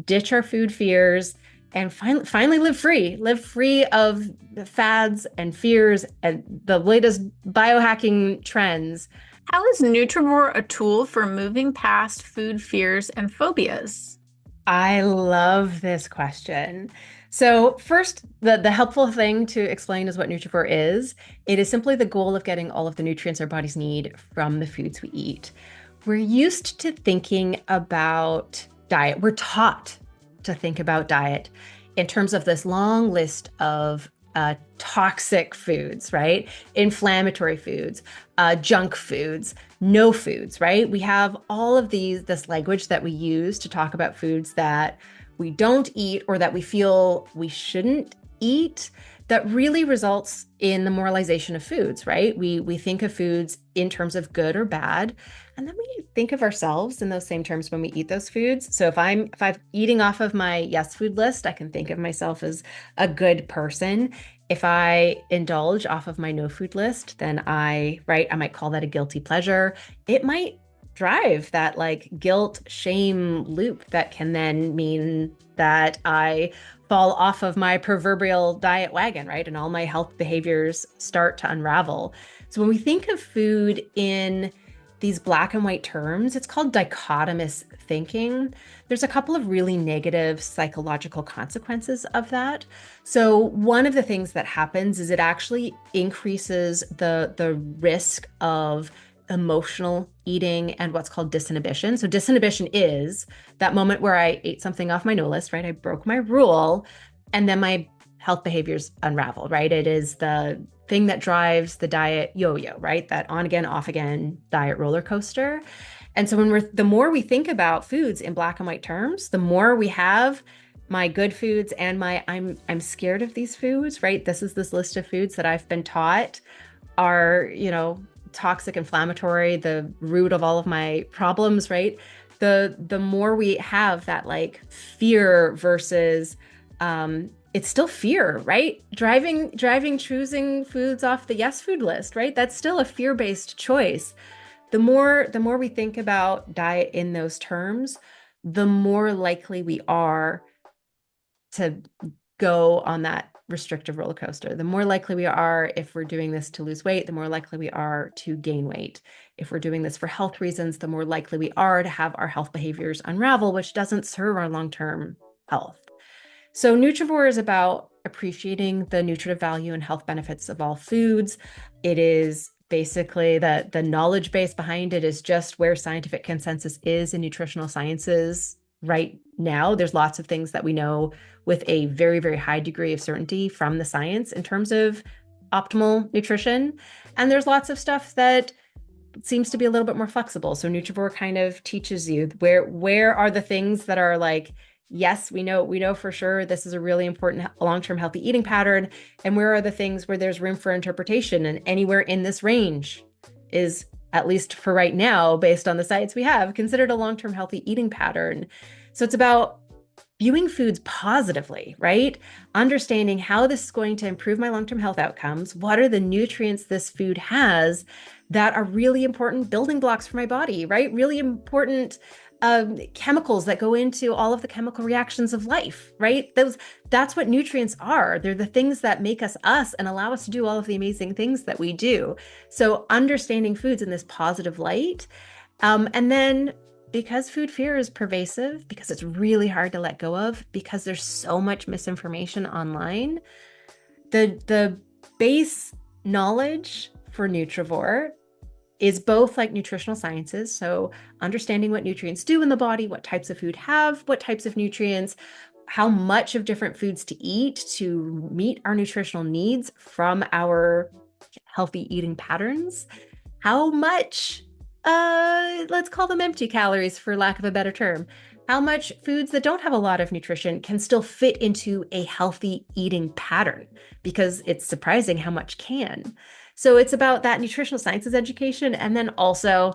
ditch our food fears, and finally live free of the fads and fears and the latest biohacking trends. How is Nutrivore a tool for moving past food fears and phobias? I love this question. So first, the helpful thing to explain is what Nutrivore is. It is simply the goal of getting all of the nutrients our bodies need from the foods we eat. We're used to thinking about diet. We're taught to think about diet in terms of this long list of toxic foods, right? Inflammatory foods, junk foods, no foods, right? We have all of this language that we use to talk about foods that we don't eat or that we feel we shouldn't eat that really results in the moralization of foods, right? We think of foods in terms of good or bad, and then we think of ourselves in those same terms when we eat those foods. So if I'm eating off of my yes food list, I can think of myself as a good person. If I indulge off of my no food list, then I might call that a guilty pleasure. It might drive that like guilt shame loop that can then mean that I fall off of my proverbial diet wagon, right? And all my health behaviors start to unravel. So when we think of food in these black and white terms, it's called dichotomous thinking. There's a couple of really negative psychological consequences of that. So one of the things that happens is it actually increases the risk of emotional eating and what's called disinhibition. So disinhibition is that moment where I ate something off my no list, right? I broke my rule, and then my health behaviors unravel, right? It is the thing that drives the diet yo-yo, right? That on again, off again diet roller coaster. And so the more we think about foods in black and white terms, the more we have my good foods and my I'm scared of these foods, right? This list of foods that I've been taught are, toxic, inflammatory, the root of all of my problems, right? The more we have that like fear versus it's still fear, right? Driving, choosing foods off the yes food list, right? That's still a fear-based choice. The more we think about diet in those terms, the more likely we are to go on that restrictive roller coaster. The more likely we are, if we're doing this to lose weight, the more likely we are to gain weight. If we're doing this for health reasons, the more likely we are to have our health behaviors unravel, which doesn't serve our long-term health. So Nutrivore is about appreciating the nutritive value and health benefits of all foods. It is basically the knowledge base behind it is just where scientific consensus is in nutritional sciences right now. There's lots of things that we know with a very, very high degree of certainty from the science in terms of optimal nutrition. And there's lots of stuff that seems to be a little bit more flexible. So Nutrivore kind of teaches you where are the things that are like, yes, we know for sure this is a really important long-term healthy eating pattern, and where are the things where there's room for interpretation, and anywhere in this range is, at least for right now, based on the science we have, considered a long-term healthy eating pattern. So it's about viewing foods positively, right? Understanding how this is going to improve my long-term health outcomes. What are the nutrients this food has that are really important building blocks for my body, right? Really important chemicals that go into all of the chemical reactions of life, right? That's what nutrients are. They're the things that make us us and allow us to do all of the amazing things that we do. So understanding foods in this positive light. And then because food fear is pervasive, because it's really hard to let go of, because there's so much misinformation online, the base knowledge for Nutrivore is both like nutritional sciences. So understanding what nutrients do in the body, what types of food have, what types of nutrients, how much of different foods to eat to meet our nutritional needs from our healthy eating patterns, how much, let's call them empty calories for lack of a better term, how much foods that don't have a lot of nutrition can still fit into a healthy eating pattern, because it's surprising how much can. So it's about that nutritional sciences education. And then also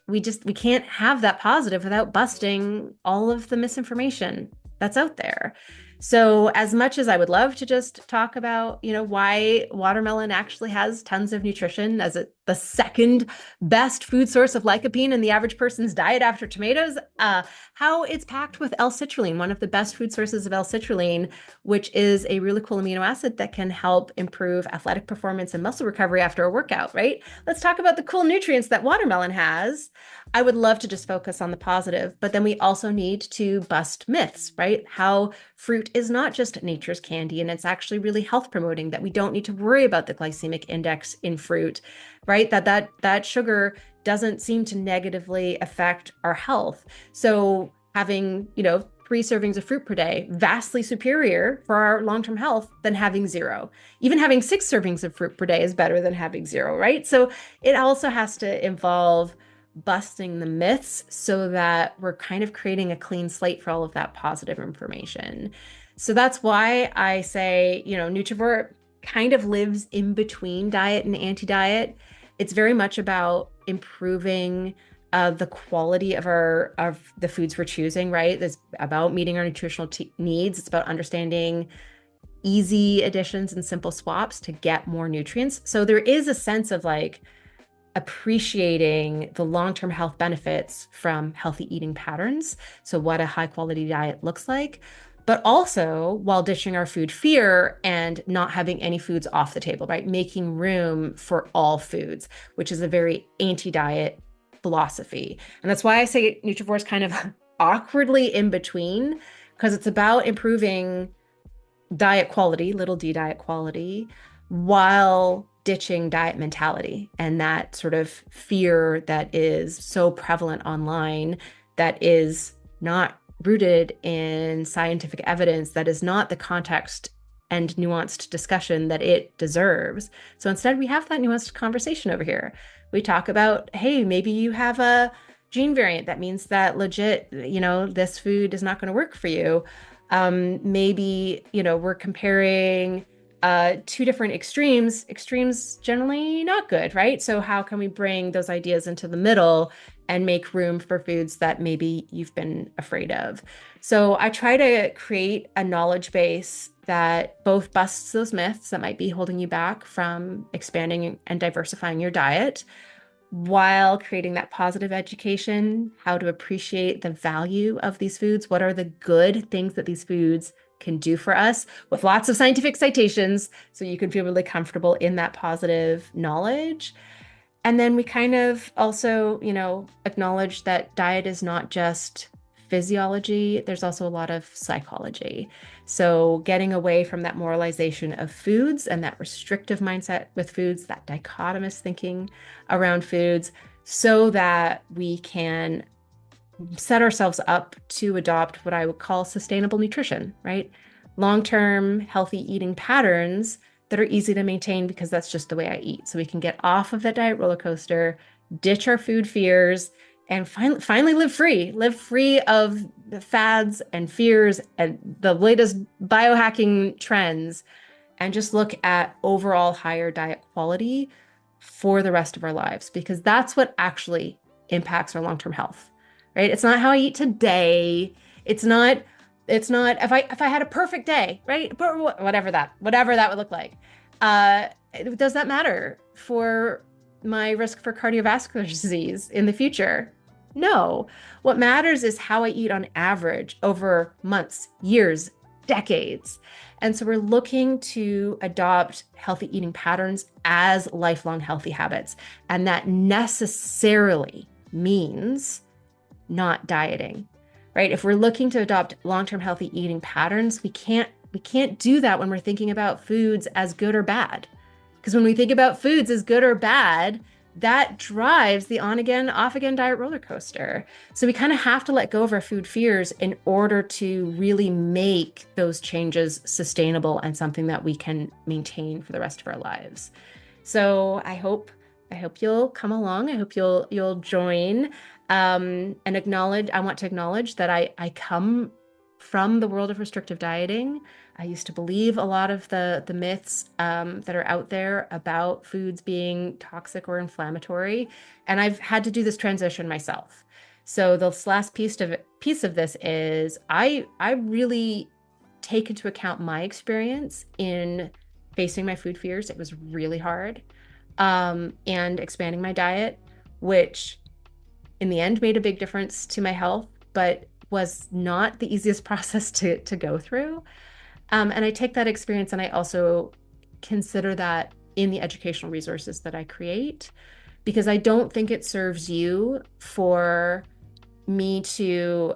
we can't have that positive without busting all of the misinformation that's out there. So as much as I would love to just talk about, why watermelon actually has tons of nutrition as the second best food source of lycopene in the average person's diet after tomatoes, how it's packed with L-citrulline, one of the best food sources of L-citrulline, which is a really cool amino acid that can help improve athletic performance and muscle recovery after a workout, right? Let's talk about the cool nutrients that watermelon has. I would love to just focus on the positive, but then we also need to bust myths, right? How fruit is not just nature's candy and it's actually really health promoting, that we don't need to worry about the glycemic index in fruit, right? That sugar doesn't seem to negatively affect our health. So having, 3 servings of fruit per day, vastly superior for our long-term health than having zero. Even having 6 servings of fruit per day is better than having zero, right? So it also has to involve busting the myths so that we're kind of creating a clean slate for all of that positive information. So that's why I say, Nutrivore kind of lives in between diet and anti-diet. It's very much about improving the quality of the foods we're choosing, right? It's about meeting our nutritional needs. It's about understanding easy additions and simple swaps to get more nutrients. So there is a sense of like appreciating the long-term health benefits from healthy eating patterns. So what a high quality diet looks like, but also while ditching our food fear and not having any foods off the table, right? Making room for all foods, which is a very anti-diet philosophy. And that's why I say Nutrivore is kind of awkwardly in between, because it's about improving diet quality, little d diet quality, while ditching diet mentality and that sort of fear that is so prevalent online, that is not rooted in scientific evidence, that is not the context and nuanced discussion that it deserves. So instead, we have that nuanced conversation over here. We talk about, hey, maybe you have a gene variant that means that legit, this food is not going to work for you. Maybe, we're comparing two different extremes generally not good, right? So how can we bring those ideas into the middle and make room for foods that maybe you've been afraid of? So I try to create a knowledge base that both busts those myths that might be holding you back from expanding and diversifying your diet, while creating that positive education, how to appreciate the value of these foods. What are the good things that these foods can do for us, with lots of scientific citations, so you can feel really comfortable in that positive knowledge. And then we kind of also, acknowledge that diet is not just physiology, there's also a lot of psychology. So getting away from that moralization of foods and that restrictive mindset with foods, that dichotomous thinking around foods, so that we can set ourselves up to adopt what I would call sustainable nutrition, right? Long-term healthy eating patterns that are easy to maintain because that's just the way I eat. So we can get off of that diet roller coaster, ditch our food fears, and finally live free of the fads and fears and the latest biohacking trends, and just look at overall higher diet quality for the rest of our lives, because that's what actually impacts our long-term health, right? It's not how I eat today. It's not if I had a perfect day, right? Whatever that would look like. Does that matter for my risk for cardiovascular disease in the future? No. What matters is how I eat on average over months, years, decades. And so we're looking to adopt healthy eating patterns as lifelong healthy habits. And that necessarily means not dieting, right? If we're looking to adopt long-term healthy eating patterns, we can't do that when we're thinking about foods as good or bad. Because when we think about foods as good or bad, that drives the on again, off again diet roller coaster. So we kind of have to let go of our food fears in order to really make those changes sustainable and something that we can maintain for the rest of our lives. So I hope you'll come along. I hope you'll join, and acknowledge. I want to acknowledge that I come from the world of restrictive dieting. I used to believe a lot of the myths that are out there about foods being toxic or inflammatory, and I've had to do this transition myself. So the last piece of this is I really take into account my experience in facing my food fears. It was really hard. And expanding my diet, which in the end made a big difference to my health, but was not the easiest process to go through. And I take that experience and I also consider that in the educational resources that I create, because I don't think it serves you for me to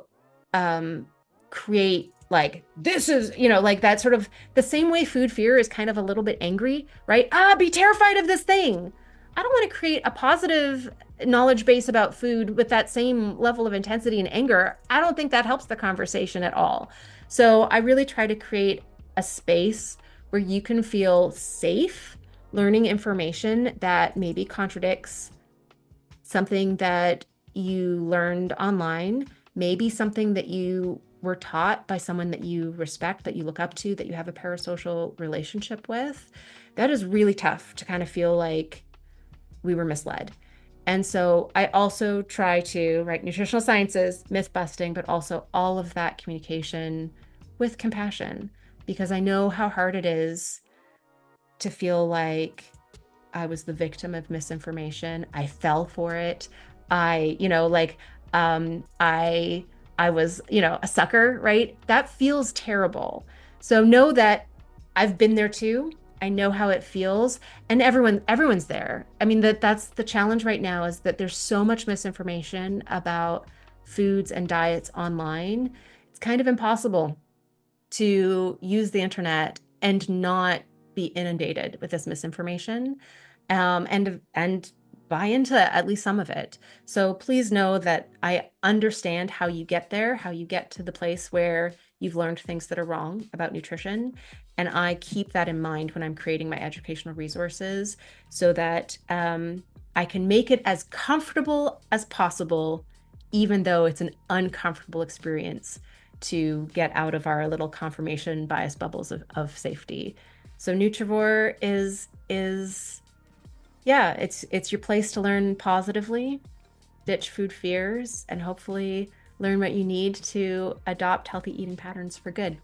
um, create like this is, like that sort of the same way food fear is kind of a little bit angry, right? Be terrified of this thing. I don't want to create a positive knowledge base about food with that same level of intensity and anger. I don't think that helps the conversation at all. So I really try to create a space where you can feel safe learning information that maybe contradicts something that you learned online, maybe something that you were taught by someone that you respect, that you look up to, that you have a parasocial relationship with. That is really tough to kind of feel like we were misled. And so I also try to write nutritional sciences, myth busting, but also all of that communication with compassion, because I know how hard it is to feel like I was the victim of misinformation. I fell for it. I, you know, like um I I was, a sucker, right? That feels terrible. So know that I've been there too. I know how it feels, and everyone's there. I mean, that's the challenge right now, is that there's so much misinformation about foods and diets online. It's kind of impossible to use the internet and not be inundated with this misinformation, and buy into at least some of it. So please know that I understand how you get there, how you get to the place where you've learned things that are wrong about nutrition. And I keep that in mind when I'm creating my educational resources, so that I can make it as comfortable as possible, even though it's an uncomfortable experience to get out of our little confirmation bias bubbles of safety. So Nutrivore is yeah, it's your place to learn positively, ditch food fears, and hopefully learn what you need to adopt healthy eating patterns for good.